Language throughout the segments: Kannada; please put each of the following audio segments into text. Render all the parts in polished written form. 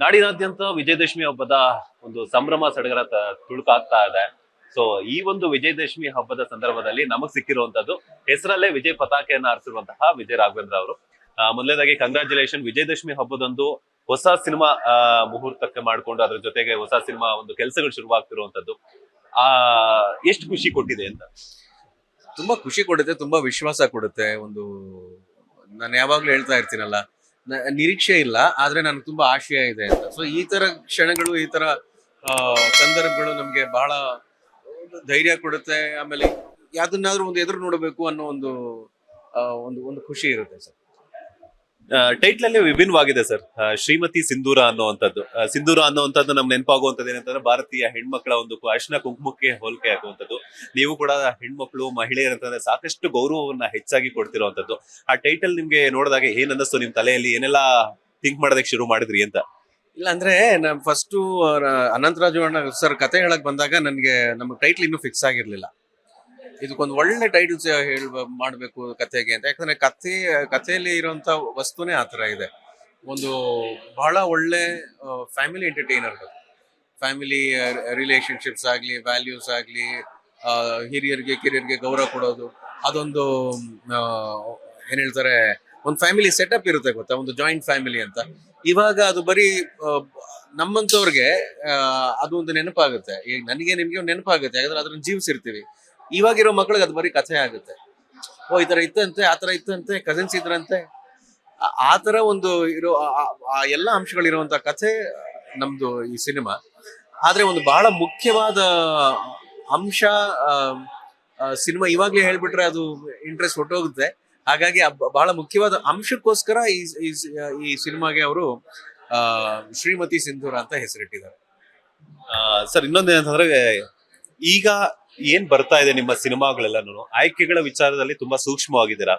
ನಾಡಿನಾದ್ಯಂತ ವಿಜಯದಶಮಿ ಹಬ್ಬದ ಒಂದು ಸಂಭ್ರಮ ಸಡಗರ ತುಳುಕಾಗ್ತಾ ಇದೆ. ಸೊ ಈ ಒಂದು ವಿಜಯದಶಮಿ ಹಬ್ಬದ ಸಂದರ್ಭದಲ್ಲಿ ನಮಗ್ ಸಿಕ್ಕಿರುವಂತದ್ದು ಹೆಸರಲ್ಲೇ ವಿಜಯ್ ಪತಾಕೆಯನ್ನ ಹಾರಿಸಿರುವಂತಹ ವಿಜಯ್ ರಾಘವೇಂದ್ರ ಅವರು. ಮೊದಲನೇದಾಗಿ ಕಂಗ್ರಾಚುಲೇಷನ್. ವಿಜಯದಶಮಿ ಹಬ್ಬದೊಂದು ಹೊಸ ಸಿನಿಮಾ ಮುಹೂರ್ತಕ್ಕೆ ಮಾಡ್ಕೊಂಡು ಅದ್ರ ಜೊತೆಗೆ ಹೊಸ ಸಿನಿಮಾ ಒಂದು ಕೆಲಸಗಳು ಶುರುವಾಗ್ತಿರುವಂತದ್ದು ಆ ಎಷ್ಟು ಖುಷಿ ಕೊಟ್ಟಿದೆ ಅಂತ. ತುಂಬಾ ಖುಷಿ ಕೊಡುತ್ತೆ, ತುಂಬಾ ವಿಶ್ವಾಸ ಕೊಡುತ್ತೆ. ನಾನು ಯಾವಾಗ್ಲೂ ಹೇಳ್ತಾ ಇರ್ತೀನಲ್ಲ, ನಿರೀಕ್ಷೆ ಇಲ್ಲ, ಆದ್ರೆ ನನಗೆ ತುಂಬಾ ಆಶಯ ಇದೆ ಅಂತ. ಸೊ ಈ ತರ ಕ್ಷಣಗಳು, ಈ ತರ ಸಂದರ್ಭಗಳು ನಮ್ಗೆ ಬಹಳ ಧೈರ್ಯ ಕೊಡುತ್ತೆ. ಆಮೇಲೆ ಯಾವ್ದನ್ನಾದ್ರೂ ಒಂದು ಎದುರು ನೋಡಬೇಕು ಅನ್ನೋ ಒಂದು ಖುಷಿ ಇರುತ್ತೆ ಸರ್. ಟೈಟ್ಲ್ ಅಲ್ಲಿ ವಿಭಿನ್ನವಾಗಿದೆ ಸರ್. ಶ್ರೀಮತಿ ಸಿಂಧೂರ ಅನ್ನುವಂಥದ್ದು. ಸಿಂಧೂರ ಅನ್ನುವಂಥದ್ದು ನಮ್ಗೆ ನೆನಪಾಗುವಂಥದ್ದು ಏನಂತಂದ್ರೆ ಭಾರತೀಯ ಹೆಣ್ಮಕ್ಳ ಒಂದು ಅರಿಶಿನ ಕುಂಕುಮಕ್ಕೆ ಹೋಲಿಕೆ ಆಗುವಂಥದ್ದು. ನೀವು ಕೂಡ ಹೆಣ್ಮಕ್ಳು ಮಹಿಳೆಯರಂತಂದ್ರೆ ಸಾಕಷ್ಟು ಗೌರವವನ್ನ ಹೆಚ್ಚಾಗಿ ಕೊಡ್ತಿರುವಂತದ್ದು. ಆ ಟೈಟಲ್ ನಿಮ್ಗೆ ನೋಡಿದಾಗ ಏನ್ ಅನ್ನಿಸ್ತು? ನಿಮ್ ತಲೆಯಲ್ಲಿ ಏನೆಲ್ಲ ಥಿಂಕ್ ಮಾಡೋದಕ್ಕೆ ಶುರು ಮಾಡಿದ್ರಿ ಅಂತ? ಇಲ್ಲ ಅಂದ್ರೆ ನಾನು ಫಸ್ಟ್ ಅನಂತರಾಜು ಅಣ್ಣ ಸರ್ ಕತೆ ಹೇಳಕ್ ಬಂದಾಗ ನನ್ಗೆ ನಮ್ಮ ಟೈಟ್ಲ್ ಇನ್ನೂ ಫಿಕ್ಸ್ ಆಗಿರ್ಲಿಲ್ಲ. ಇದಕ್ಕೊಂದು ಒಳ್ಳೆ ಟೈಟಲ್ಸ್ ಮಾಡ್ಬೇಕು ಕತೆಗೆ ಅಂತ. ಯಾಕಂದ್ರೆ ಕಥೆಯಲ್ಲಿ ಇರುವಂತ ವಸ್ತುನೇ ಆತರ ಇದೆ. ಒಂದು ಬಹಳ ಒಳ್ಳೆ ಫ್ಯಾಮಿಲಿ ಎಂಟರ್ಟೈನರ್, ಫ್ಯಾಮಿಲಿ ರಿಲೇಶನ್ಶಿಪ್ಸ್ ಆಗ್ಲಿ, ವ್ಯಾಲ್ಯೂಸ್ ಆಗ್ಲಿ, ಹಿರಿಯರಿಗೆ ಕಿರಿಯರಿಗೆ ಗೌರವ ಕೊಡೋದು, ಅದೊಂದು ಏನ್ ಹೇಳ್ತಾರೆ, ಒಂದು ಫ್ಯಾಮಿಲಿ ಸೆಟಪ್ ಇರುತ್ತೆ ಗೊತ್ತಾ, ಒಂದು ಜಾಯಿಂಟ್ ಫ್ಯಾಮಿಲಿ ಅಂತ. ಇವಾಗ ಅದು ಬರೀ ನಮ್ಮಂತವ್ರಿಗೆ ಅದು ಒಂದು ನೆನಪಾಗುತ್ತೆ. ಈಗ ನನಗೆ ನಿಮ್ಗೆ ಒಂದು ನೆನಪಾಗುತ್ತೆ, ಯಾಕಂದ್ರೆ ಅದನ್ನ ಜೀವಿಸಿರ್ತೀವಿ. ಇವಾಗಿರೋ ಮಕ್ಳಿಗೆ ಅದು ಬರೀ ಕಥೆ ಆಗುತ್ತೆ. ಓ ಈ ತರ ಇತ್ತಂತೆ, ಆತರ ಇತ್ತಂತೆ, ಕಸಿನ್ಸ್ ಇದ್ರಂತೆ, ಆ ತರ ಒಂದು ಇರೋ ಆ ಎಲ್ಲ ಅಂಶಗಳಿರುವಂತ ಕಥೆ ನಮ್ದು ಈ ಸಿನಿಮಾ. ಆದ್ರೆ ಒಂದು ಬಹಳ ಮುಖ್ಯವಾದ ಅಂಶ ಸಿನಿಮಾ ಇವಾಗ್ಲೇ ಹೇಳ್ಬಿಟ್ರೆ ಅದು ಇಂಟ್ರೆಸ್ಟ್ ಹೊಟ್ಟೋಗುತ್ತೆ. ಹಾಗಾಗಿ ಬಹಳ ಮುಖ್ಯವಾದ ಅಂಶಕ್ಕೋಸ್ಕರ ಈ ಸಿನಿಮಾಗೆ ಅವರು ಶ್ರೀಮತಿ ಸಿಂಧೂರ ಅಂತ ಹೆಸರಿಟ್ಟಿದ್ದಾರೆ. ಸರ್ ಇನ್ನೊಂದೇನಂತಂದ್ರೆ, ಈಗ ಏನ್ ಬರ್ತಾ ಇದೆ ನಿಮ್ಮ ಸಿನಿಮಾಗಳೆಲ್ಲನೂ ಆಯ್ಕೆಗಳ ವಿಚಾರದಲ್ಲಿ ತುಂಬಾ ಸೂಕ್ಷ್ಮವಾಗಿದ್ದೀರಾ.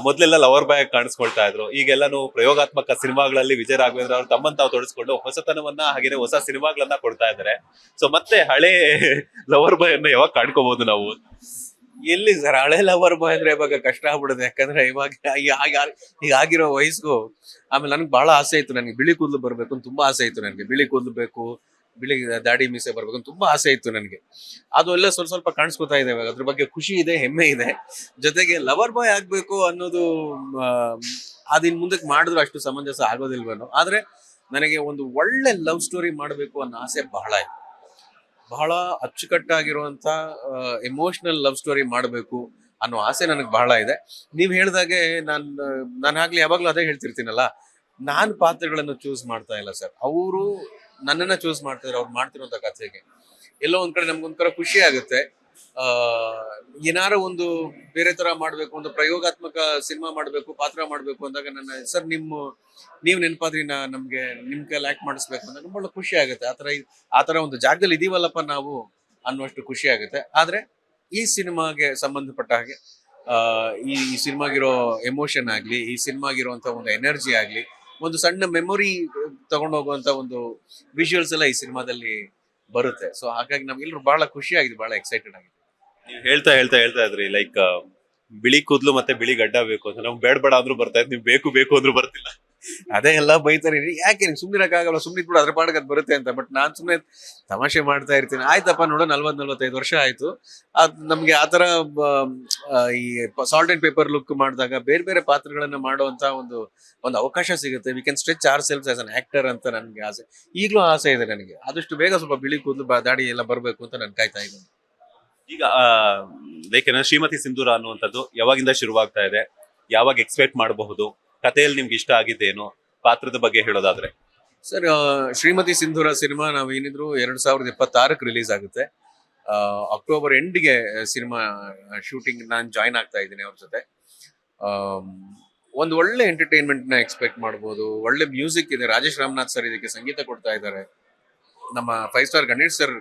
ಮೊದ್ಲೆಲ್ಲ ಲವರ್ ಬಾಯ್ ಕಾಣಿಸ್ಕೊಳ್ತಾ ಇದ್ರು. ಈಗೆಲ್ಲಾನು ಪ್ರಯೋಗಾತ್ಮಕ ಸಿನಿಮಾಗಳಲ್ಲಿ ವಿಜಯ್ ರಾಘವೇಂದ್ರ ಅವರು ತಮ್ಮನ್ನು ತಾವು ತೊಡಸ್ಕೊಂಡು ಹೊಸತನವನ್ನ ಹಾಗೇನೆ ಹೊಸ ಸಿನಿಮಾಗಳನ್ನ ಕೊಡ್ತಾ ಇದ್ದಾರೆ. ಸೊ ಮತ್ತೆ ಹಳೆ ಲವರ್ ಬಾಯ್ ಅನ್ನ ಯಾವಾಗ ಕಾಣ್ಕೋಬಹುದು ನಾವು? ಎಲ್ಲಿ ಸರ್ ಹಳೆ ಲವರ್ ಬಾಯ್ ಅಂದ್ರೆ ಇವಾಗ ಕಷ್ಟ ಆಗ್ಬಿಡುತ್ತೆ. ಯಾಕಂದ್ರೆ ಇವಾಗ ಈಗ ಆಗಿರೋ ವಯಸ್ಸು. ಆಮೇಲೆ ನನ್ಗೆ ಬಹಳ ಆಸೆ ಇತ್ತು, ನನಗೆ ಬಿಳಿ ಕೂದಲು ಬರ್ಬೇಕು ಅಂತ ತುಂಬಾ ಆಸೆ ಇತ್ತು. ನನಗೆ ಬಿಳಿ ಕೂದಲು ಬೇಕು, ಬಿಳಿ ದಾಡಿ ಮೀಸೆ ಬರ್ಬೇಕು ಅಂತ ತುಂಬಾ ಆಸೆ ಇತ್ತು ನನಗೆ. ಅದು ಎಲ್ಲ ಸ್ವಲ್ಪ ಕಾಣಿಸ್ಕೊತಾ ಇದೆ ಇವಾಗ. ಅದ್ರ ಬಗ್ಗೆ ಖುಷಿ ಇದೆ, ಹೆಮ್ಮೆ ಇದೆ. ಜೊತೆಗೆ ಲವರ್ ಬಾಯ್ ಆಗ್ಬೇಕು ಅನ್ನೋದು ಅದಿನ್ ಮುಂದಕ್ಕೆ ಮಾಡಿದ್ರು ಅಷ್ಟು ಸಮಂಜಸ ಆಗೋದಿಲ್ವೇನೋ. ಆದ್ರೆ ನನಗೆ ಒಂದು ಒಳ್ಳೆ ಲವ್ ಸ್ಟೋರಿ ಮಾಡಬೇಕು ಅನ್ನೋ ಆಸೆ ಬಹಳ ಇದೆ. ಬಹಳ ಅಚ್ಚುಕಟ್ಟಾಗಿರುವಂತ ಎಮೋಷನಲ್ ಲವ್ ಸ್ಟೋರಿ ಮಾಡಬೇಕು ಅನ್ನೋ ಆಸೆ ನನಗೆ ಬಹಳ ಇದೆ. ನೀವ್ ಹೇಳ್ದಾಗೆ ನಾನು ಆಗ್ಲಿ ಯಾವಾಗ್ಲೂ ಅದೇ ಹೇಳ್ತಿರ್ತೀನಲ್ಲ, ನಾನ್ ಪಾತ್ರಗಳನ್ನು ಚೂಸ್ ಮಾಡ್ತಾ ಇಲ್ಲ ಸರ್, ಅವರು ನನ್ನನ್ನ ಚೂಸ್ ಮಾಡ್ತಿದ್ರೆ ಅವ್ರು ಮಾಡ್ತಿರೋಂಥ ಕಥೆಗೆ. ಎಲ್ಲೋ ಒಂದ್ ಕಡೆ ನಮ್ಗೊಂಥರ ಖುಷಿ ಆಗುತ್ತೆ. ಏನಾರ ಒಂದು ಬೇರೆ ತರ ಮಾಡ್ಬೇಕು, ಒಂದು ಪ್ರಯೋಗಾತ್ಮಕ ಸಿನಿಮಾ ಮಾಡ್ಬೇಕು, ಪಾತ್ರ ಮಾಡ್ಬೇಕು ಅಂದಾಗ ಸರ್ ನೀವ್ ನೆನಪಾದ್ರಿ, ನಮ್ಗೆ ನಿಮ್ ಕೈಲಿ ಆಕ್ಟ್ ಮಾಡಿಸ್ಬೇಕು ಅಂದಾಗ ಬಹಳ ಖುಷಿ ಆಗುತ್ತೆ. ಆತರ ಒಂದು ಜಾಗದಲ್ಲಿ ಇದೀವಲ್ಲಪ್ಪ ನಾವು ಅನ್ನುವಷ್ಟು ಖುಷಿ ಆಗುತ್ತೆ. ಆದ್ರೆ ಈ ಸಿನಿಮಾಗೆ ಸಂಬಂಧಪಟ್ಟ ಹಾಗೆ ಈ ಸಿನಿಮಾಗಿರೋ ಎಮೋಷನ್ ಆಗ್ಲಿ, ಈ ಸಿನಿಮಾಗಿರುವಂತ ಒಂದು ಎನರ್ಜಿ ಆಗ್ಲಿ, ಒಂದು ಸಣ್ಣ ಮೆಮೊರಿ ತಗೊಂಡು ಹೋಗುವಂತ ಒಂದು ವಿಜುವಲ್ಸ್ ಎಲ್ಲ ಈ ಸಿನಿಮಾದಲ್ಲಿ ಬರುತ್ತೆ. ಸೊ ಹಾಗಾಗಿ ನಮ್ಗೆಲ್ಲರೂ ಬಹಳ ಖುಷಿ ಆಗಿದೆ, ಬಹಳ ಎಕ್ಸೈಟೆಡ್ ಆಗಿದೆ. ನೀವು ಹೇಳ್ತಾ ಇದ್ರಿ ಲೈಕ್ ಬಿಳಿ ಕೂದ್ಲು ಮತ್ತೆ ಬಿಳಿ ಗಡ್ಡ ಬೇಕು ಅಂತ. ನಮ್ಗೆ ಬೇಡ ಅಂದ್ರೂ ಬರ್ತಾ ಇತ್ತು, ನೀವು ಬೇಕು ಅಂದ್ರೂ ಬರ್ತಿಲ್ಲ. ಅದೇ ಎಲ್ಲ ಬೈತಾರೆ, ಯಾಕೆ ಸುಮ್ಮನಿರಕ್ಕಾಗಲ್ಲ, ಸುಮ್ಮನೆ ಕೂಡ ಅದ್ರ ಪಾಡಕ್ ಅದ್ ಬರುತ್ತೆ ಅಂತ. ಬಟ್ ನಾನ್ ಸುಮ್ಮನೆ ತಮಾಷೆ ಮಾಡ್ತಾ ಇರ್ತೀನಿ. ಆಯ್ತಪ್ಪ ನೋಡೋ 40-45 ವರ್ಷ ಆಯ್ತು. ನಮ್ಗೆ ಆತರ ಈ ಸಾಲ್ಟ್ ಅಂಡ್ ಪೇಪರ್ ಲುಕ್ ಮಾಡಿದಾಗ ಬೇರೆ ಬೇರೆ ಪಾತ್ರಗಳನ್ನ ಮಾಡುವಂತ ಒಂದು ಅವಕಾಶ ಸಿಗುತ್ತೆ. We can stretch our selves as an actor ಅಂತ ನನ್ಗೆ ಆಸೆ. ಈಗಲೂ ಆಸೆ ಇದೆ ನನಗೆ, ಆದಷ್ಟು ಬೇಗ ಸ್ವಲ್ಪ ಬಿಳಿ ಕೂದಲು ದಾಡಿ ಎಲ್ಲ ಬರ್ಬೇಕು ಅಂತ ನಾನು ಕಾಯ್ತಾ ಇದ್ದೀನಿ. ಈಗ ಲೈಕ್ ಶ್ರೀಮತಿ ಸಿಂಧೂರ ಅನ್ನುವಂಥದ್ದು ಯಾವಾಗಿಂದ ಶುರುವಾಗ್ತಾ ಇದೆ? ಯಾವಾಗ ಎಕ್ಸ್ಪೆಕ್ಟ್ ಮಾಡಬಹುದು? ಕಥೆಯಲ್ಲಿ ನಿಮ್ಗೆ ಇಷ್ಟ ಆಗಿದ್ದೇನು? ಪಾತ್ರದ ಬಗ್ಗೆ ಹೇಳೋದಾದ್ರೆ ಸರ್, ಶ್ರೀಮತಿ ಸಿಂಧೂರ ಸಿನಿಮಾ ನಾವು ಏನಿದ್ರು 2026 ರಿಲೀಸ್ ಆಗುತ್ತೆ. ಅಕ್ಟೋಬರ್ ಎಂಡ್ಗೆ ಸಿನಿಮಾ ಶೂಟಿಂಗ್ ನಾನು ಜಾಯ್ನ್ ಆಗ್ತಾ ಇದ್ದೀನಿ ಅವ್ರ ಜೊತೆ. ಒಂದು ಒಳ್ಳೆ ಎಂಟರ್ಟೈನ್ಮೆಂಟ್ ನ ಎಕ್ಸ್ಪೆಕ್ಟ್ ಮಾಡ್ಬೋದು. ಒಳ್ಳೆ ಮ್ಯೂಸಿಕ್ ಇದೆ, ರಾಜೇಶ್ ರಾಮನಾಥ್ ಸರ್ ಇದಕ್ಕೆ ಸಂಗೀತ ಕೊಡ್ತಾ ಇದ್ದಾರೆ. ನಮ್ಮ 5 ಸ್ಟಾರ್ ಗಣೇಶ್ ಸರ್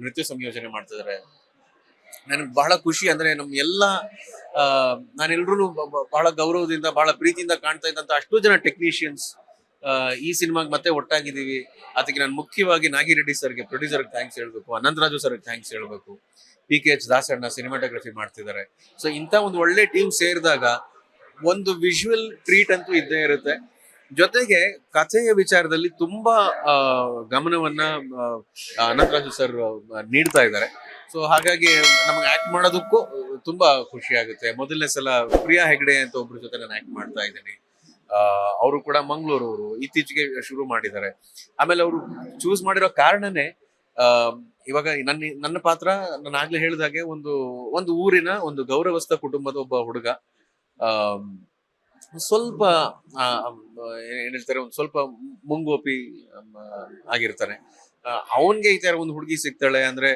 ನೃತ್ಯ ಸಂಯೋಜನೆ ಮಾಡ್ತಿದ್ದಾರೆ. ನನಗೆ ಬಹಳ ಖುಷಿ. ಅಂದ್ರೆ ನಮ್ ಎಲ್ಲ ನಾನೆಲ್ರೂ ಬಹಳ ಗೌರವದಿಂದ, ಬಹಳ ಪ್ರೀತಿಯಿಂದ ಕಾಣ್ತಾ ಇದ್ದಂತ ಅಷ್ಟು ಜನ ಟೆಕ್ನಿಷಿಯನ್ಸ್ ಈ ಸಿನಿಮಾಗೆ ಮತ್ತೆ ಒಟ್ಟಾಗಿದ್ದೀವಿ. ಅದಕ್ಕೆ ನಾನು ಮುಖ್ಯವಾಗಿ ನಾಗಿರೆಡ್ಡಿ ಸರ್ಗೆ, ಪ್ರೊಡ್ಯೂಸರ್ಗೆ ಥ್ಯಾಂಕ್ಸ್ ಹೇಳ್ಬೇಕು, ಅನಂತರಾಜು ಸರ್ಗೆ ಥ್ಯಾಂಕ್ಸ್ ಹೇಳ್ಬೇಕು. PKH ದಾಸಣ್ಣ ಸಿನಿಮಾಟೋಗ್ರಫಿ ಮಾಡ್ತಿದ್ದಾರೆ. ಸೊ ಇಂಥ ಒಂದು ಒಳ್ಳೆ ಟೀಮ್ ಸೇರಿದಾಗ ಒಂದು ವಿಜುವಲ್ ಟ್ರೀಟ್ ಅಂತೂ ಇದ್ದೇ ಇರುತ್ತೆ. ಜೊತೆಗೆ ಕಥೆಯ ವಿಚಾರದಲ್ಲಿ ತುಂಬಾ ಗಮನವನ್ನ ಅನಂತರಾಜು ಸರ್ ನೀಡ್ತಾ ಇದ್ದಾರೆ. ಸೊ ಹಾಗಾಗಿ ನಮಗೆ ಆಕ್ಟ್ ಮಾಡೋದಕ್ಕೂ ತುಂಬಾ ಖುಷಿ ಆಗುತ್ತೆ. ಮೊದಲನೇ ಸಲ ಪ್ರಿಯಾ ಹೆಗ್ಡೆ ಅಂತ ಒಬ್ರ ಜೊತೆ ನಾನು ಆಕ್ಟ್ ಮಾಡ್ತಾ ಇದ್ದೀನಿ. ಅವರು ಕೂಡ ಮಂಗಳೂರವರು, ಇತ್ತೀಚೆಗೆ ಶುರು ಮಾಡಿದ್ದಾರೆ. ಆಮೇಲೆ ಅವರು ಚೂಸ್ ಮಾಡಿರೋ ಕಾರಣನೇ ಇವಾಗ ನನ್ನ ಪಾತ್ರ ನಾನು ಆಗ್ಲೇ ಹೇಳಿದಾಗೆ ಒಂದು ಊರಿನ ಒಂದು ಗೌರವಸ್ಥ ಕುಟುಂಬದ ಒಬ್ಬ ಹುಡುಗ. ಆ ಸ್ವಲ್ಪ ಏನ್ ಹೇಳ್ತಾರೆ, ಒಂದ್ ಸ್ವಲ್ಪ ಮುಂಗೋಪಿ ಆಗಿರ್ತಾನೆ. ಅವನ್ಗೆ ಈ ತರ ಒಂದು ಹುಡುಗಿ ಸಿಗ್ತಾಳೆ ಅಂದ್ರೆ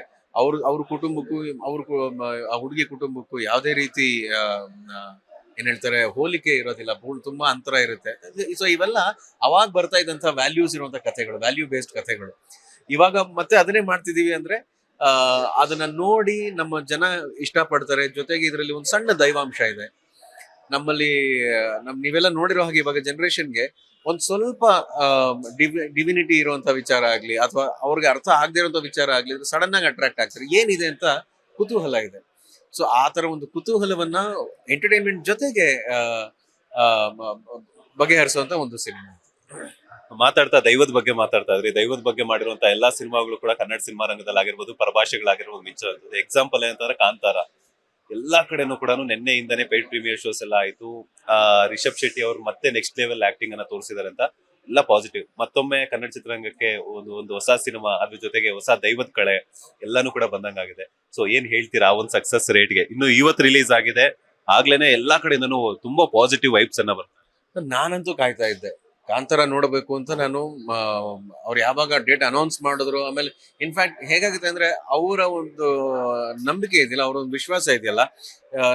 ಅವ್ರ ಕುಟುಂಬಕ್ಕೂ ಆ ಹುಡುಗಿ ಕುಟುಂಬಕ್ಕೂ ಯಾವುದೇ ರೀತಿ ಏನ್ ಹೇಳ್ತಾರೆ ಹೋಲಿಕೆ ಇರೋದಿಲ್ಲ, ತುಂಬಾ ಅಂತರ ಇರುತ್ತೆ. ಸೊ ಇವೆಲ್ಲ ಅವಾಗ ಬರ್ತಾ ಇದ್ದಂತ ವ್ಯಾಲ್ಯೂಸ್ ಇರುವಂತ ಕಥೆಗಳು, ವ್ಯಾಲ್ಯೂ ಬೇಸ್ಡ್ ಕಥೆಗಳು. ಇವಾಗ ಮತ್ತೆ ಅದನ್ನೇ ಮಾಡ್ತಿದೀವಿ ಅಂದ್ರೆ ಅದನ್ನ ನೋಡಿ ನಮ್ಮ ಜನ ಇಷ್ಟಪಡ್ತಾರೆ. ಜೊತೆಗೆ ಇದರಲ್ಲಿ ಒಂದು ಸಣ್ಣ ದೈವಾಂಶ ಇದೆ ನಮ್ಮಲ್ಲಿ. ನೀವೆಲ್ಲ ನೋಡಿರೋ ಹಾಗೆ ಇವಾಗ ಜನರೇಷನ್ಗೆ ಒಂದ್ ಸ್ವಲ್ಪ ಡಿವಿನಿಟಿ ಇರುವಂತ ವಿಚಾರ ಆಗ್ಲಿ ಅಥವಾ ಅವ್ರಿಗೆ ಅರ್ಥ ಆಗದೆ ಇರುವಂತ ವಿಚಾರ ಆಗ್ಲಿ ಸಡನ್ ಆಗಿ ಅಟ್ರಾಕ್ಟ್ ಆಗ್ತಾರೆ. ಏನಿದೆ ಅಂತ ಕುತೂಹಲ ಇದೆ. ಸೊ ಆ ತರ ಒಂದು ಕುತೂಹಲವನ್ನ ಎಂಟರ್ಟೈನ್ಮೆಂಟ್ ಜೊತೆಗೆ ಬಗೆಹರಿಸುವಂತ ಒಂದು ಸಿನಿಮಾ. ಮಾತಾಡ್ತಾ ದೈವದ ಬಗ್ಗೆ ಮಾತಾಡ್ತಾ ಇದ್ರಿ. ದೈವದ ಬಗ್ಗೆ ಮಾಡಿರುವಂತ ಎಲ್ಲಾ ಸಿನಿಮಾಗಳು ಕೂಡ ಕನ್ನಡ ಸಿನಿಮಾ ರಂಗದಲ್ಲಿ ಆಗಿರ್ಬೋದು, ಪರಭಾಷೆಗಳಾಗಿರ್ಬೋದು ಮಿಂಚುವಂಥದ್ದು. ಎಕ್ಸಾಂಪಲ್ ಏನಂತಂದ್ರೆ ಕಾಂತಾರ. ಎಲ್ಲಾ ಕಡೆನೂ ಕೂಡ ನಿನ್ನೆಯಿಂದನೇ ಪೇಡ್ ಪ್ರೀಮಿಯರ್ ಶೋಸ್ ಎಲ್ಲ ಆಯ್ತು. ರಿಷಬ್ ಶೆಟ್ಟಿ ಅವರು ಮತ್ತೆ ನೆಕ್ಸ್ಟ್ ಲೆವೆಲ್ ಆಕ್ಟಿಂಗ್ ಅನ್ನ ತೋರಿಸಿದಾರೆ ಅಂತ ಎಲ್ಲ ಪಾಸಿಟಿವ್. ಮತ್ತೊಮ್ಮೆ ಕನ್ನಡ ಚಿತ್ರರಂಗಕ್ಕೆ ಒಂದು ಹೊಸ ಸಿನಿಮಾ, ಅದ್ರ ಜೊತೆಗೆ ಹೊಸ ದೈವದ ಕಳೆ ಎಲ್ಲಾನು ಕೂಡ ಬಂದಂಗಾಗಿದೆ. ಸೊ ಏನ್ ಹೇಳ್ತೀರಾ ಆ ಒಂದು ಸಕ್ಸಸ್ ರೇಟ್ಗೆ? ಇನ್ನು ಇವತ್ತು ರಿಲೀಸ್ ಆಗಿದೆ, ಆಗ್ಲೇನೆ ಎಲ್ಲಾ ಕಡೆಯಿಂದನೂ ತುಂಬಾ ಪಾಸಿಟಿವ್ ವೈಬ್ಸ್ ಅನ್ನ ಬರ್ತದೆ. ನಾನಂತೂ ಕಾಯ್ತಾ ಇದ್ದೆ ಕಾಂತಾರ ನೋಡಬೇಕು ಅಂತ. ನಾನು ಅವ್ರು ಯಾವಾಗ ಡೇಟ್ ಅನೌನ್ಸ್ ಮಾಡಿದ್ರು, ಆಮೇಲೆ ಇನ್ಫ್ಯಾಕ್ಟ್ ಹೇಗಾಗುತ್ತೆ ಅಂದ್ರೆ ಅವರ ಒಂದು ನಂಬಿಕೆ ಇದೆಯಲ್ಲ, ಅವರ ಒಂದು ವಿಶ್ವಾಸ ಇದೆಯಲ್ಲ,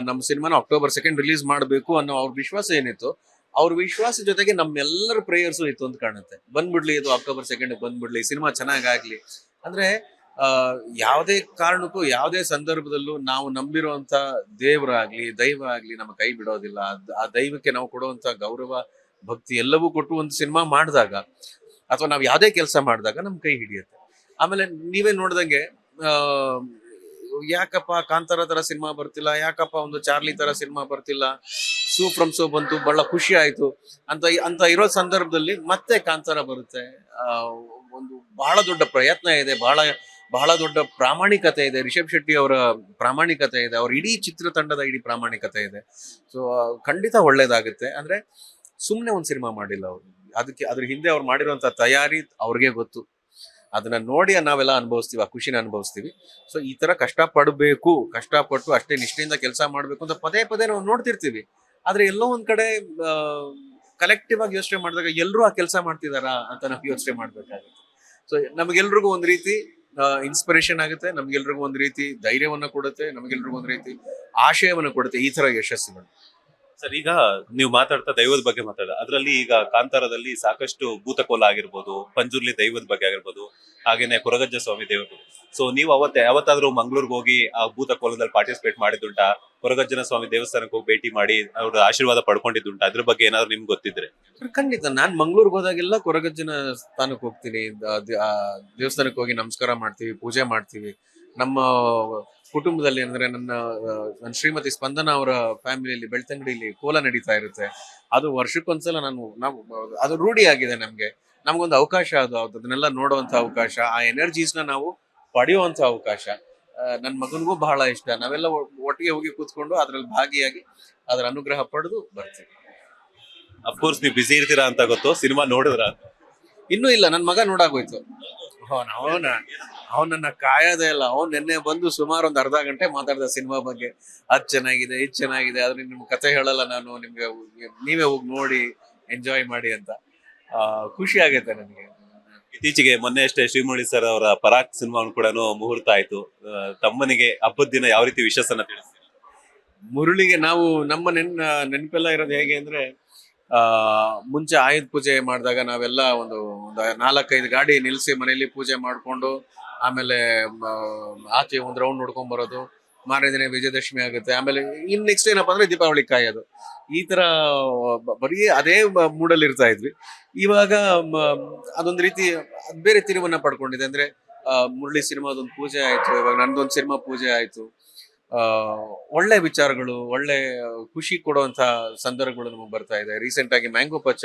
ನಮ್ಮ ಸಿನಿಮಾನ October 2 ರಿಲೀಸ್ ಮಾಡಬೇಕು ಅನ್ನೋ ಅವ್ರ ವಿಶ್ವಾಸ ಏನಿತ್ತು, ಅವ್ರ ವಿಶ್ವಾಸ ಜೊತೆಗೆ ನಮ್ಮೆಲ್ಲರ ಪ್ರೇಯರ್ಸು ಇತ್ತು ಅಂತ ಕಾಣುತ್ತೆ. ಬಂದ್ಬಿಡ್ಲಿ, ಇದು October 2 ಬಂದ್ಬಿಡ್ಲಿ, ಸಿನಿಮಾ ಚೆನ್ನಾಗಾಗ್ಲಿ ಅಂದ್ರೆ ಯಾವುದೇ ಕಾರಣಕ್ಕೂ ಯಾವುದೇ ಸಂದರ್ಭದಲ್ಲೂ ನಾವು ನಂಬಿರುವಂತ ದೇವರಾಗ್ಲಿ ದೈವ ಆಗ್ಲಿ ನಮ್ಮ ಕೈ ಬಿಡೋದಿಲ್ಲ. ಆ ದೈವಕ್ಕೆ ನಾವು ಕೊಡುವಂತ ಗೌರವ ಭಕ್ತಿ ಎಲ್ಲವೂ ಕೊಟ್ಟು ಒಂದು ಸಿನಿಮಾ ಮಾಡಿದಾಗ ಅಥವಾ ನಾವು ಯಾವ್ದೇ ಕೆಲಸ ಮಾಡಿದಾಗ ನಮ್ ಕೈ ಹಿಡಿಯುತ್ತೆ. ಆಮೇಲೆ ನೀವೇ ನೋಡ್ದಂಗೆ ಯಾಕಪ್ಪ ಕಾಂತಾರ ತರ ಸಿನಿಮಾ ಬರ್ತಿಲ್ಲ, ಯಾಕಪ್ಪ ಒಂದು ಚಾರ್ಲಿ ತರ ಸಿನಿಮಾ ಬರ್ತಿಲ್ಲ, ಸೂ ಫ್ರಮ್ ಸೋ ಬಂತು, ಬಹಳ ಖುಷಿ ಆಯ್ತು ಅಂತ ಇರೋ ಸಂದರ್ಭದಲ್ಲಿ ಮತ್ತೆ ಕಾಂತಾರ ಬರುತ್ತೆ. ಒಂದು ಬಹಳ ದೊಡ್ಡ ಪ್ರಯತ್ನ ಇದೆ, ಬಹಳ ದೊಡ್ಡ ಪ್ರಾಮಾಣಿಕತೆ ಇದೆ. ರಿಷಬ್ ಶೆಟ್ಟಿ ಅವರ ಪ್ರಾಮಾಣಿಕತೆ ಇದೆ, ಅವ್ರ ಇಡೀ ಚಿತ್ರತಂಡದ ಇಡೀ ಪ್ರಾಮಾಣಿಕತೆ ಇದೆ. ಸೊ ಖಂಡಿತ ಒಳ್ಳೇದಾಗುತ್ತೆ. ಅಂದ್ರೆ ಸುಮ್ನೆ ಒಂದ್ ಸಿನಿಮಾ ಮಾಡಿಲ್ಲ ಅವ್ರು, ಅದ್ರ ಹಿಂದೆ ಅವ್ರು ಮಾಡಿರುವಂತ ತಯಾರಿ ಅವ್ರಿಗೆ ಗೊತ್ತು. ಅದನ್ನ ನೋಡಿ ನಾವೆಲ್ಲ ಅನುಭವಿಸ್ತೀವಿ, ಆ ಖುಷಿನ ಅನುಭವಿಸ್ತೀವಿ. ಸೊ ಈ ತರ ಕಷ್ಟಪಟ್ಟು ಅಷ್ಟೇ ನಿಷ್ಠೆಯಿಂದ ಕೆಲಸ ಮಾಡ್ಬೇಕು ಅಂತ ಪದೇ ನಾವು ನೋಡ್ತಿರ್ತೀವಿ. ಆದ್ರೆ ಎಲ್ಲೋ ಒಂದ್ ಕಡೆ ಕಲೆಕ್ಟಿವ್ ಆಗಿ ಯೋಚನೆ ಮಾಡಿದಾಗ ಎಲ್ಲರೂ ಆ ಕೆಲಸ ಮಾಡ್ತಿದಾರಾ ಅಂತ ನಾವು ಯೋಚನೆ ಮಾಡ್ಬೇಕಾಗುತ್ತೆ. ಸೊ ನಮಗೆಲ್ರಿಗೂ ಒಂದ್ ರೀತಿ ಇನ್ಸ್ಪಿರೇಷನ್ ಆಗುತ್ತೆ, ನಮ್ಗೆಲ್ರಿಗೂ ಒಂದ್ ರೀತಿ ಧೈರ್ಯವನ್ನ ಕೊಡುತ್ತೆ, ನಮಗೆಲ್ರಿಗೂ ಒಂದ್ ರೀತಿ ಆಶಯವನ್ನ ಕೊಡುತ್ತೆ ಈ ತರ ಯಶಸ್ಸುಗಳು. ಸರ್, ಈಗ ನೀವು ಮಾತಾಡ್ತಾ ದೈವದ ಬಗ್ಗೆ ಅದ್ರಲ್ಲಿ ಈಗ ಕಾಂತಾರದಲ್ಲಿ ಸಾಕಷ್ಟು ಭೂತಕೋಲ ಆಗಿರ್ಬೋದು, ಪಂಜುರ್ಲಿ ದೈವದ ಬಗ್ಗೆ ಆಗಿರ್ಬೋದು, ಹಾಗೇನೆ ಕೊರಗಜ್ಜ ಸ್ವಾಮಿ ದೇವರು. ಸೊ ನೀವು ಯಾವತ್ತಾದ್ರೂ ಮಂಗ್ಳೂರ್ಗೆ ಹೋಗಿ ಆ ಭೂತಕೋಲದಲ್ಲಿ ಪಾರ್ಟಿಸಿಪೇಟ್ ಮಾಡಿದ್ದುಂಟಾ? ಕೊರಗಜ್ಜನ ಸ್ವಾಮಿ ದೇವಸ್ಥಾನಕ್ಕೆ ಹೋಗಿ ಭೇಟಿ ಮಾಡಿ ಅವ್ರ ಆಶೀರ್ವಾದ ಪಡ್ಕೊಂಡಿದ್ದುಂಟಾ? ಅದ್ರ ಬಗ್ಗೆ ಏನಾದ್ರು ನಿಮ್ಗೆ ಗೊತ್ತಿದ್ರೆ? ಖಂಡಿತ ನಾನ್ ಮಂಗ್ಳೂರ್ಗೆ ಹೋದಾಗೆಲ್ಲ ಕೊರಗಜ್ಜನ ಸ್ಥಾನಕ್ಕೆ ಹೋಗ್ತೀನಿ, ದೇವಸ್ಥಾನಕ್ಕೆ ಹೋಗಿ ನಮಸ್ಕಾರ ಮಾಡ್ತೀವಿ, ಪೂಜೆ ಮಾಡ್ತೀವಿ. ನಮ್ಮ ಕುಟುಂಬದಲ್ಲಿ ಅಂದ್ರೆ ನನ್ನ ಶ್ರೀಮತಿ ಸ್ಪಂದನ ಅವರ ಫ್ಯಾಮಿಲಿಯಲ್ಲಿ ಬೆಳ್ತಂಗಡಿಯಲ್ಲಿ ಕೋಲ ನಡೀತಾ ಇರುತ್ತೆ. ಅದು ವರ್ಷಕ್ಕೊಂದ್ಸಲ ನಾವು ಅದು ರೂಢಿ ಆಗಿದೆ ನಮ್ಗೆ. ನಮ್ಗೊಂದು ಅವಕಾಶ ಅದನ್ನೆಲ್ಲ ನೋಡುವಂತ ಅವಕಾಶ, ಆ ಎನರ್ಜೀಸ್ನ ನಾವು ಪಡೆಯುವಂತ ಅವಕಾಶ. ನನ್ನ ಮಗನಿಗೂ ಬಹಳ ಇಷ್ಟ. ನಾವೆಲ್ಲ ಒಟ್ಟಿಗೆ ಹೋಗಿ ಕೂತ್ಕೊಂಡು ಅದ್ರಲ್ಲಿ ಭಾಗಿಯಾಗಿ ಅದರ ಅನುಗ್ರಹ ಪಡೆದು ಬರ್ತೀವಿ. ಅಫ್ಕೋರ್ಸ್ ನೀವು ಬಿಸಿ ಇರ್ತೀರಾ ಅಂತ ಗೊತ್ತು. ಸಿನಿಮಾ ನೋಡಿದ್ರ? ಇನ್ನೂ ಇಲ್ಲ, ನನ್ ಮಗ ನೋಡಾಗೋಯ್ತು. ಅವನನ್ನ ಕಾಯೋದೇ ಇಲ್ಲ. ಅವ್ನು ನಿನ್ನೆ ಬಂದು ಸುಮಾರು ಒಂದು ಅರ್ಧ ಗಂಟೆ ಮಾತಾಡ್ದ ಸಿನಿಮಾ ಬಗ್ಗೆ. ಅದ್ ಚೆನ್ನಾಗಿದೆ, ಇದ್ ಚೆನ್ನಾಗಿದೆ, ಆದ್ರೆ ನಿಮ್ ಕತೆ ಹೇಳಲ್ಲ ನಾನು, ನೀವೇ ಹೋಗಿ ನೋಡಿ ಎಂಜಾಯ್ ಮಾಡಿ ಅಂತ. ಖುಷಿ ಆಗೈತೆ ನನಗೆ. ಇತ್ತೀಚೆಗೆ ಮೊನ್ನೆ ಅಷ್ಟೇ ಶ್ರೀಮುರಳಿ ಸರ್ ಅವರ ಪರಾಕ್ ಸಿನಿಮಾ ಕೂಡ ಮುಹೂರ್ತ ಆಯ್ತು. ತಮ್ಮನಿಗೆ ಹಬ್ಬದ ದಿನ ಯಾವ ರೀತಿ ವಿಶೇಷನ ತಿಳಿಸ್ತೀವಿ? ಮುರುಳಿಗೆ ನಾವು ನಮ್ಮ ನೆನಪೆಲ್ಲ ಇರೋದು ಹೇಗೆ ಅಂದ್ರೆ, ಮುಂಚೆ ಆಯುಧ ಪೂಜೆ ಮಾಡಿದಾಗ ನಾವೆಲ್ಲ ಒಂದು 4-5 ಗಾಡಿ ನಿಲ್ಸಿ ಮನೆಯಲ್ಲಿ ಪೂಜೆ ಮಾಡ್ಕೊಂಡು ಆಮೇಲೆ ಆಚೆ ಒಂದು ರೌಂಡ್ ನೋಡ್ಕೊಂಡ್ ಬರೋದು. ಮಾರನೇ ದಿನ ವಿಜಯದಶಮಿ ಆಗುತ್ತೆ. ಆಮೇಲೆ ನೆಕ್ಸ್ಟ್ ಏನಪ್ಪಾ ಅಂದ್ರೆ ದೀಪಾವಳಿ ಕಾಯೋದು. ಈ ತರ ಬರೀ ಅದೇ ಮೂಡಲ್ಲಿ ಇರ್ತಾ ಇದ್ವಿ. ಇವಾಗ ಅದೊಂದು ರೀತಿ ಬೇರೆ ತಿರುವನ್ನ ಪಡ್ಕೊಂಡಿದೆ. ಅಂದ್ರೆ ಮುರಳಿ ಸಿನಿಮಾದೊಂದು ಪೂಜೆ ಆಯ್ತು, ಇವಾಗ ನಂದೊಂದು ಸಿನಿಮಾ ಪೂಜೆ ಆಯ್ತು. ಒಳ್ಳೆ ವಿಚಾರಗಳು, ಒಳ್ಳೆ ಖುಷಿ ಕೊಡುವಂತ ಸಂದರ್ಭಗಳು ನಮಗೆ ಬರ್ತಾ ಇದೆ. ರೀಸೆಂಟ್ ಆಗಿ ಮ್ಯಾಂಗೋ ಪಚ್ಚ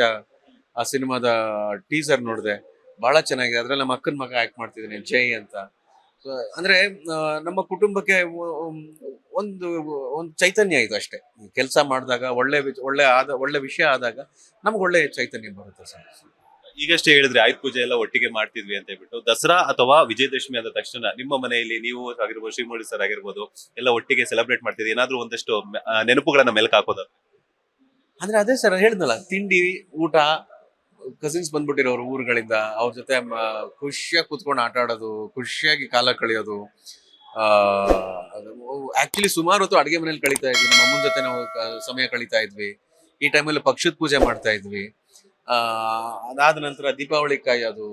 ಆ ಸಿನಿಮಾದ ಟೀಸರ್ ನೋಡಿದೆ, ಬಹಳ ಚೆನ್ನಾಗಿದೆ. ಅದ್ರಲ್ಲಿ ನಮ್ಮ ಅಕ್ಕನ ಮಗ ಆಕ್ಟ್ ಮಾಡ್ತಿದ್ದಾನೆ, ಜೈ ಅಂತ. So, ಅಂದ್ರೆ ನಮ್ಮ ಕುಟುಂಬಕ್ಕೆ ಒಂದು ಒಂದು ಚೈತನ್ಯ ಇದು ಅಷ್ಟೇ. ಕೆಲಸ ಮಾಡಿದಾಗ ಒಳ್ಳೆ ವಿಷಯ ಆದಾಗ ನಮ್ಗೆ ಒಳ್ಳೆ ಚೈತನ್ಯ ಬರುತ್ತೆ ಸರ್. ಈಗಷ್ಟೇ ಹೇಳಿದ್ರೆ ಆಯುಧ ಪೂಜೆ ಎಲ್ಲ ಒಟ್ಟಿಗೆ ಮಾಡ್ತಿದ್ವಿ ಅಂತ ಹೇಳ್ಬಿಟ್ಟು, ದಸರಾ ಅಥವಾ ವಿಜಯದಶಮಿ ಆದ ತಕ್ಷಣ ನಿಮ್ಮ ಮನೆಯಲ್ಲಿ ನೀವು ಆಗಿರ್ಬೋದು, ಶ್ರೀಮೌಳಿ ಸರ್ ಆಗಿರ್ಬೋದು, ಎಲ್ಲ ಒಟ್ಟಿಗೆ ಸೆಲೆಬ್ರೇಟ್ ಮಾಡ್ತಿದ್ವಿ. ಏನಾದ್ರೂ ಒಂದಷ್ಟು ನೆನಪುಗಳನ್ನ ಮೆಲುಕು ಹಾಕೋದು? ಅಂದ್ರೆ ಅದೇ ಸರ್ ಹೇಳಿದ್ನಲ್ಲ, ತಿಂಡಿ, ಊಟ, ಕಸಿನ್ಸ್ ಬಂದ್ಬಿಟ್ಟಿರೋರು ಊರುಗಳಿಂದ, ಅವ್ರ ಜೊತೆ ಖುಷಿಯಾಗಿ ಕೂತ್ಕೊಂಡು ಆಟ ಆಡೋದು, ಖುಷಿಯಾಗಿ ಕಾಲ ಕಳೆಯೋದು. ಆಕ್ಚುಲಿ ಸುಮಾರು ಹೊತ್ತು ಅಡಿಗೆ ಮನೇಲಿ ಕಳೀತಾ ಇದ್ವಿ. ನಮ್ಮ ಅಮ್ಮನ ಜೊತೆ ನಾವು ಸಮಯ ಕಳೀತಾ ಇದ್ವಿ. ಈ ಟೈಮಲ್ಲಿ ಪಕ್ಷದ ಪೂಜೆ ಮಾಡ್ತಾ ಇದ್ವಿ. ಅದಾದ ನಂತರ ದೀಪಾವಳಿ ಕಾಯೋದು,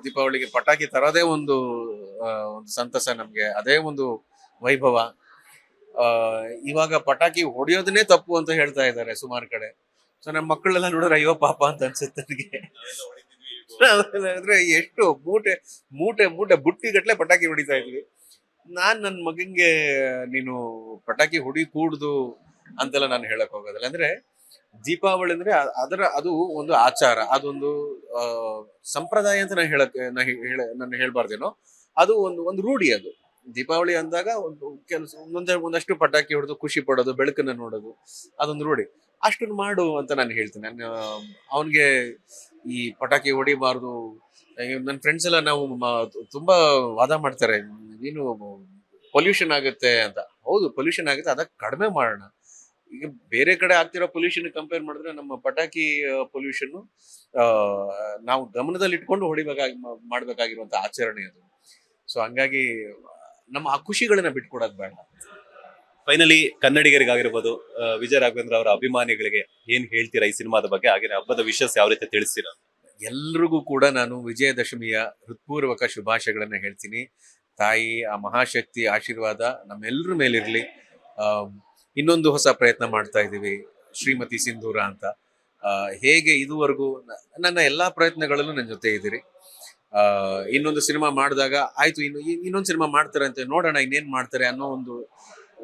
ದೀಪಾವಳಿಗೆ ಪಟಾಕಿ ತರೋದೇ ಒಂದು ಸಂತಸ ನಮ್ಗೆ, ಅದೇ ಒಂದು ವೈಭವ. ಇವಾಗ ಪಟಾಕಿ ಹೊಡೆಯೋದನ್ನೇ ತಪ್ಪು ಅಂತ ಹೇಳ್ತಾ ಇದ್ದಾರೆ ಸುಮಾರು ಕಡೆ. ಸೊ ನಮ್ಮ ಮಕ್ಕಳೆಲ್ಲ ನೋಡಿದ್ರೆ ಅಯ್ಯೋ ಪಾಪ ಅಂತ ಅನ್ಸುತ್ತೆ ನನಗೆ. ಅಂದ್ರೆ ಎಷ್ಟು ಮೂಟೆ ಬುಟ್ಟಿ ಗಟ್ಲೆ ಪಟಾಕಿ ಹೊಡಿತಾ ಇದ್ವಿ. ನನ್ನ ಮಗಂಗೆ ನೀನು ಪಟಾಕಿ ಹೊಡಿ ಕೂಡ್ದು ಅಂತೆಲ್ಲ ನಾನು ಹೇಳಕ್ ಹೋಗೋದಿಲ್ಲ. ಅಂದ್ರೆ ದೀಪಾವಳಿ ಅಂದ್ರೆ ಅದು ಒಂದು ಆಚಾರ, ಅದೊಂದು ಸಂಪ್ರದಾಯ ಅಂತ ನಾನು ಹೇಳ್ಬಾರ್ದೇನೋ. ಅದು ಒಂದು ರೂಢಿ. ಅದು ದೀಪಾವಳಿ ಅಂದಾಗ ಒಂದಷ್ಟು ಪಟಾಕಿ ಹೊಡೆದು ಖುಷಿ ಪಡೋದು, ಬೆಳಕನ್ನ ನೋಡೋದು, ಅದೊಂದು ರೂಢಿ. ಅಷ್ಟನ್ನು ಮಾಡು ಅಂತ ನಾನು ಹೇಳ್ತೀನಿ. ಅವನಿಗೆ ಈ ಪಟಾಕಿ ಹೊಡಿಬಾರ್ದು. ನನ್ನ ಫ್ರೆಂಡ್ಸ್ ಎಲ್ಲ ನಾವು ತುಂಬಾ ವಾದ ಮಾಡ್ತಾರೆ, ನೀನು ಪೊಲ್ಯೂಷನ್ ಆಗುತ್ತೆ ಅಂತ. ಹೌದು, ಪೊಲ್ಯೂಷನ್ ಆಗುತ್ತೆ, ಅದಕ್ಕೆ ಕಡಿಮೆ ಮಾಡೋಣ. ಈಗ ಬೇರೆ ಕಡೆ ಆಗ್ತಿರೋ ಪೊಲ್ಯೂಷನ್ ಕಂಪೇರ್ ಮಾಡಿದ್ರೆ ನಮ್ಮ ಪಟಾಕಿ ಪೊಲ್ಯೂಷನ್ ನಾವು ಗಮನದಲ್ಲಿ ಇಟ್ಕೊಂಡು ಮಾಡ್ಬೇಕಾಗಿರುವಂತ ಆಚರಣೆ ಅದು. ಸೊ ಹಂಗಾಗಿ ನಮ್ಮ ಆ ಖುಷಿಗಳನ್ನ ಬಿಟ್ಕೊಡೋದು ಬೇಡ. ಫೈನಲಿ ಕನ್ನಡಿಗರಿಗಾಗಿರ್ಬೋದು, ವಿಜಯ ರಾಘವೇಂದ್ರ ಅವರ ಅಭಿಮಾನಿಗಳಿಗೆ ಏನ್ ಹೇಳ್ತೀರಾ ಈ ಸಿನಿಮಾದ ಬಗ್ಗೆ? ಹಾಗೆ ಹಬ್ಬದ ವಿಶೇಷ ಯಾವ ರೀತಿ ತಿಳಿಸ್ತೀರಾ? ಎಲ್ರಿಗೂ ಕೂಡ ನಾನು ವಿಜಯದಶಮಿಯ ಹೃತ್ಪೂರ್ವಕ ಶುಭಾಶಯಗಳನ್ನ ಹೇಳ್ತೀನಿ. ತಾಯಿ ಆ ಮಹಾಶಕ್ತಿ ಆಶೀರ್ವಾದ ನಮ್ಮೆಲ್ಲರ ಮೇಲಿರ್ಲಿ. ಇನ್ನೊಂದು ಹೊಸ ಪ್ರಯತ್ನ ಮಾಡ್ತಾ ಇದ್ದೀವಿ, ಶ್ರೀಮತಿ ಸಿಂಧೂರ ಅಂತ. ಹೇಗೆ ಇದುವರೆಗೂ ನನ್ನ ಎಲ್ಲಾ ಪ್ರಯತ್ನಗಳಲ್ಲೂ ನನ್ನ ಜೊತೆ ಇದ್ದೀರಿ. ಇನ್ನೊಂದು ಸಿನಿಮಾ ಮಾಡಿದಾಗ ಆಯ್ತು, ಇನ್ನೊಂದು ಸಿನಿಮಾ ಮಾಡ್ತಾರೆ ಅಂತ ನೋಡೋಣ ಇನ್ನೇನ್ ಮಾಡ್ತಾರೆ ಅನ್ನೋ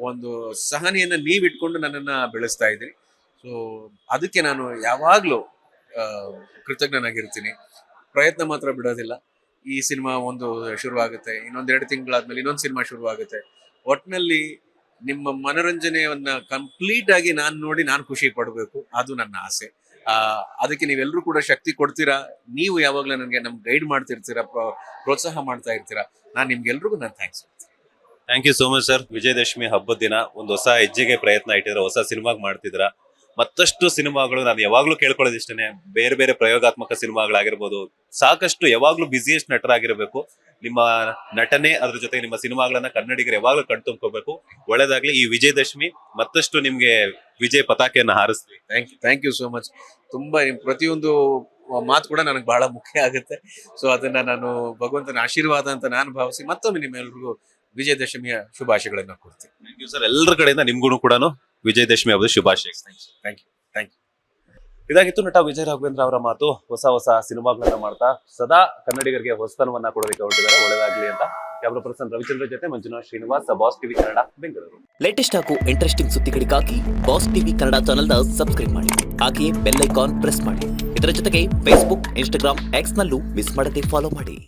ಒಂದು ಸಹನೆಯನ್ನ ನೀವಿಟ್ಕೊಂಡು ನನ್ನನ್ನ ಬೆಳೆಸ್ತಾ ಇದ್ದೀರಿ. ಸೊ ಅದಕ್ಕೆ ನಾನು ಯಾವಾಗ್ಲೂ ಕೃತಜ್ಞನಾಗಿರ್ತೀನಿ. ಪ್ರಯತ್ನ ಮಾತ್ರ ಬಿಡೋದಿಲ್ಲ. ಈ ಸಿನಿಮಾ ಒಂದು ಶುರುವಾಗುತ್ತೆ, ಇನ್ನೊಂದ್ 2 ತಿಂಗಳಾದ್ಮೇಲೆ ಇನ್ನೊಂದು ಸಿನಿಮಾ ಶುರುವಾಗುತ್ತೆ. ಒಟ್ನಲ್ಲಿ ನಿಮ್ಮ ಮನೋರಂಜನೆಯನ್ನ ಕಂಪ್ಲೀಟ್ ಆಗಿ ನಾನು ಖುಷಿ ಪಡಬೇಕು, ಅದು ನನ್ನ ಆಸೆ. ಅದಕ್ಕೆ ನೀವೆಲ್ಲರೂ ಕೂಡ ಶಕ್ತಿ ಕೊಡ್ತೀರಾ. ನೀವು ಯಾವಾಗ್ಲೂ ನಮ್ಗೆ ಗೈಡ್ ಮಾಡ್ತಿರ್ತೀರಾ, ಪ್ರೋತ್ಸಾಹ ಮಾಡ್ತಾ ಇರ್ತೀರಾ. ನಿಮ್ಗೆಲ್ರಿಗೂ ನಾನು thanks. Thank you so much sir. Vijayadashami ಹಬ್ಬದ ದಿನ ಒಂದು ಹೊಸ ಹೆಜ್ಜೆಗೆ ಪ್ರಯತ್ನ ಇಟ್ಟಿದ್ರ, ಹೊಸ ಸಿನಿಮಾಗ್ ಮಾಡ್ತಿದ್ರ. ಮತ್ತಷ್ಟು ಸಿನಿಮಾಗಳು ನಾನು ಯಾವಾಗ್ಲೂ ಕೇಳ್ಕೊಳ್ಳೋದು ಇಷ್ಟೇನೆ, ಬೇರೆ ಬೇರೆ ಪ್ರಯೋಗಾತ್ಮಕ ಸಿನಿಮಾಗಳಾಗಿರ್ಬೋದು, ಸಾಕಷ್ಟು ಯಾವಾಗ್ಲೂ ಬಿಸಿಯೆಸ್ಟ್ ನಟರಾಗಿರ್ಬೇಕು. ನಿಮ್ಮ ನಟನೆ ಅದ್ರ ಜೊತೆ ನಿಮ್ಮ ಸಿನಿಮಾಗಳನ್ನ ಕನ್ನಡಿಗರು ಯಾವಾಗ್ಲೂ ಕಣ್ತುಂಬ್ಕೋಬೇಕು. ಒಳ್ಳೇದಾಗ್ಲಿ. ಈ ವಿಜಯದಶಮಿ ಮತ್ತಷ್ಟು ನಿಮ್ಗೆ ವಿಜಯ ಪತಾಕೆಯನ್ನ ಹಾರಿಸ್ಲಿ. Thank you so much. ತುಂಬಾ ಪ್ರತಿಯೊಂದು ಮಾತು ಕೂಡ ನನಗೆ ಬಹಳ ಮುಖ್ಯ ಆಗುತ್ತೆ. ಸೊ ಅದನ್ನ ನಾನು ಭಗವಂತನ ಆಶೀರ್ವಾದ ಅಂತ ನಾನು ಭಾವಿಸಿ ಮತ್ತೊಮ್ಮೆ ನಿಮ್ಮೆಲ್ರಿಗೂ ವಿಜಯದಶಮಿಯ ಶುಭಾಶಯಗಳನ್ನ ಕೊಡ್ತೀನಿ. Thank you sir. ಎಲ್ಲರ ಕಡೆಯಿಂದ ನಿಮ್ಗೂ ಕೂಡ ವಿಜಯದಶಮಿ ಹಬ್ಬದ ಶುಭಾಶಯ. Thank you. ಇದಾಗಿತ್ತು ನಟ ವಿಜಯ ರಾಘವೇಂದ್ರ ಅವರ ಮಾತು. ಹೊಸ ಸಿನಿಮಾಗಳನ್ನ ಮಾಡ್ತಾ ಸದಾ ಕನ್ನಡಿಗರಿಗೆ ಹೊಸತನವನ್ನ ಕೊಡೋದಕ್ಕೆ ಹೊರಟಿದ್ದಾರೆ. ಒಳ್ಳೆದಾಗ್ಲಿ ಅಂತ. ಕ್ಯಾಮರಾ ಪರ್ಸನ್ ರವಿಚಂದ್ರ ಜೊತೆ Manjunath Srinivas, boss TV Kannada, Bengaluru. Latest ಹಾಗೂ ಇಂಟ್ರೆಸ್ಟಿಂಗ್ ಸುದ್ದಿಗಳಿಗಾಗಿ ಬಾಸ್ ಟಿವಿ ಕನ್ನಡ ಚಾನೆಲ್ನ ಸಬ್ಸ್ಕ್ರೈಬ್ ಮಾಡಿ. ಹಾಗೆಯೇ ಬೆಲ್ ಐಕಾನ್ ಪ್ರೆಸ್ ಮಾಡಿ. ಇದರ ಜೊತೆಗೆ ಫೇಸ್ಬುಕ್, ಇನ್ಸ್ಟಾಗ್ರಾಮ್, ಎಕ್ಸ್ ನಲ್ಲೂ ಮಿಸ್ ಮಾಡದೆ ಫಾಲೋ ಮಾಡಿ.